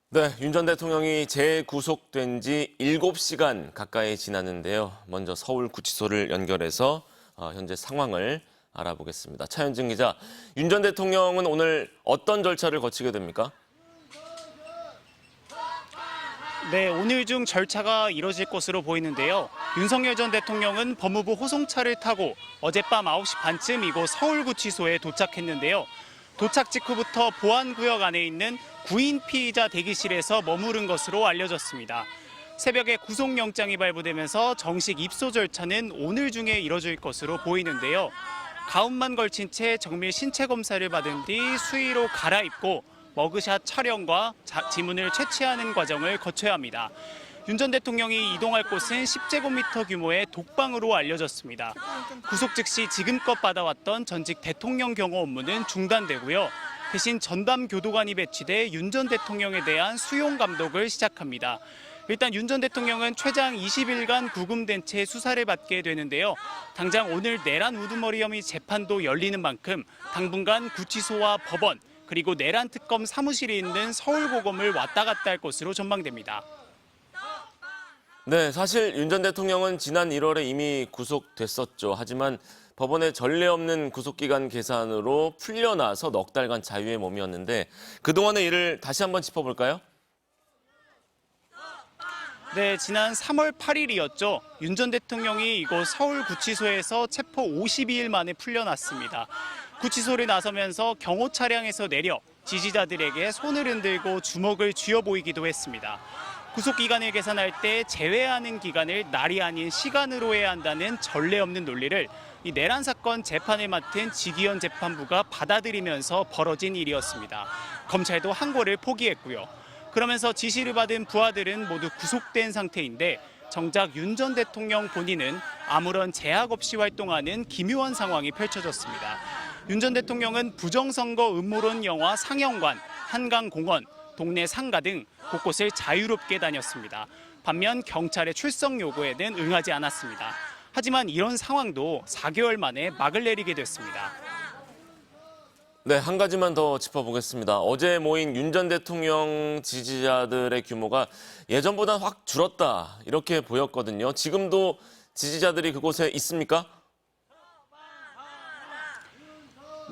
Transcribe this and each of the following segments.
네, 윤 전 대통령이 재구속된 지 7시간 가까이 지났는데요. 먼저 서울구치소를 연결해서 현재 상황을 알아보겠습니다. 차현진 기자, 윤 전 대통령은 오늘 어떤 절차를 거치게 됩니까? 네, 오늘 중 절차가 이뤄질 것으로 보이는데요. 윤석열 전 대통령은 법무부 호송차를 타고 어젯밤 9시 반쯤 이곳 서울구치소에 도착했는데요. 도착 직후부터 보안구역 안에 있는 구인 피의자 대기실에서 머무른 것으로 알려졌습니다. 새벽에 구속영장이 발부되면서 정식 입소 절차는 오늘 중에 이뤄질 것으로 보이는데요. 가운만 걸친 채 정밀 신체 검사를 받은 뒤 수의로 갈아입고 머그샷 촬영과 지문을 채취하는 과정을 거쳐야 합니다. 윤 전 대통령이 이동할 곳은 10제곱미터 규모의 독방으로 알려졌습니다. 구속 즉시 지금껏 받아왔던 전직 대통령 경호 업무는 중단되고요. 대신 전담 교도관이 배치돼 윤 전 대통령에 대한 수용 감독을 시작합니다. 일단 윤 전 대통령은 최장 20일간 구금된 채 수사를 받게 되는데요. 당장 오늘 내란 우두머리 혐의 재판도 열리는 만큼 당분간 구치소와 법원, 그리고 내란 특검 사무실이 있는 서울고검을 왔다 갔다 할 것으로 전망됩니다. 네, 사실 윤 전 대통령은 지난 1월에 이미 구속됐었죠. 하지만 법원의 전례 없는 구속기간 계산으로 풀려나서 넉 달간 자유의 몸이었는데 그동안의 일을 다시 한번 짚어볼까요? 네, 지난 3월 8일이었죠. 윤 전 대통령이 이곳 서울구치소에서 체포 52일 만에 풀려났습니다. 구치소를 나서면서 경호 차량에서 내려 지지자들에게 손을 흔들고 주먹을 쥐어 보이기도 했습니다. 구속기간을 계산할 때 제외하는 기간을 날이 아닌 시간으로 해야 한다는 전례 없는 논리를 이 내란 사건 재판을 맡은 지기현 재판부가 받아들이면서 벌어진 일이었습니다. 검찰도 항고를 포기했고요. 그러면서 지시를 받은 부하들은 모두 구속된 상태인데 정작 윤 전 대통령 본인은 아무런 제약 없이 활동하는 기묘한 상황이 펼쳐졌습니다. 윤 전 대통령은 부정선거 음모론 영화 상영관, 한강공원, 동네 상가 등 곳곳을 자유롭게 다녔습니다. 반면 경찰의 출석 요구에는 응하지 않았습니다. 하지만 이런 상황도 4개월 만에 막을 내리게 됐습니다. 네, 한 가지만 더 짚어보겠습니다. 어제 모인 윤 전 대통령 지지자들의 규모가 예전보다 확 줄었다, 이렇게 보였거든요. 지금도 지지자들이 그곳에 있습니까?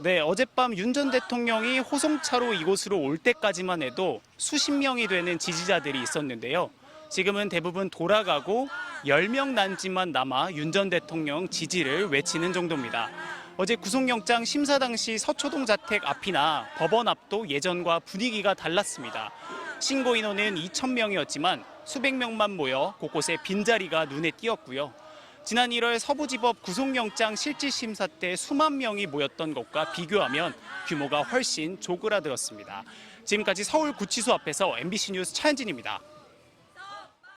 네, 어젯밤 윤 전 대통령이 호송차로 이곳으로 올 때까지만 해도 수십 명이 되는 지지자들이 있었는데요. 지금은 대부분 돌아가고 10명 난지만 남아 윤 전 대통령 지지를 외치는 정도입니다. 어제 구속영장 심사 당시 서초동 자택 앞이나 법원 앞도 예전과 분위기가 달랐습니다. 신고 인원은 2,000명이었지만 수백 명만 모여 곳곳에 빈자리가 눈에 띄었고요. 지난 1월 서부지법 구속영장 실질심사 때 수만 명이 모였던 것과 비교하면 규모가 훨씬 조그라들었습니다. 지금까지 서울구치소 앞에서 MBC 뉴스 차현진입니다.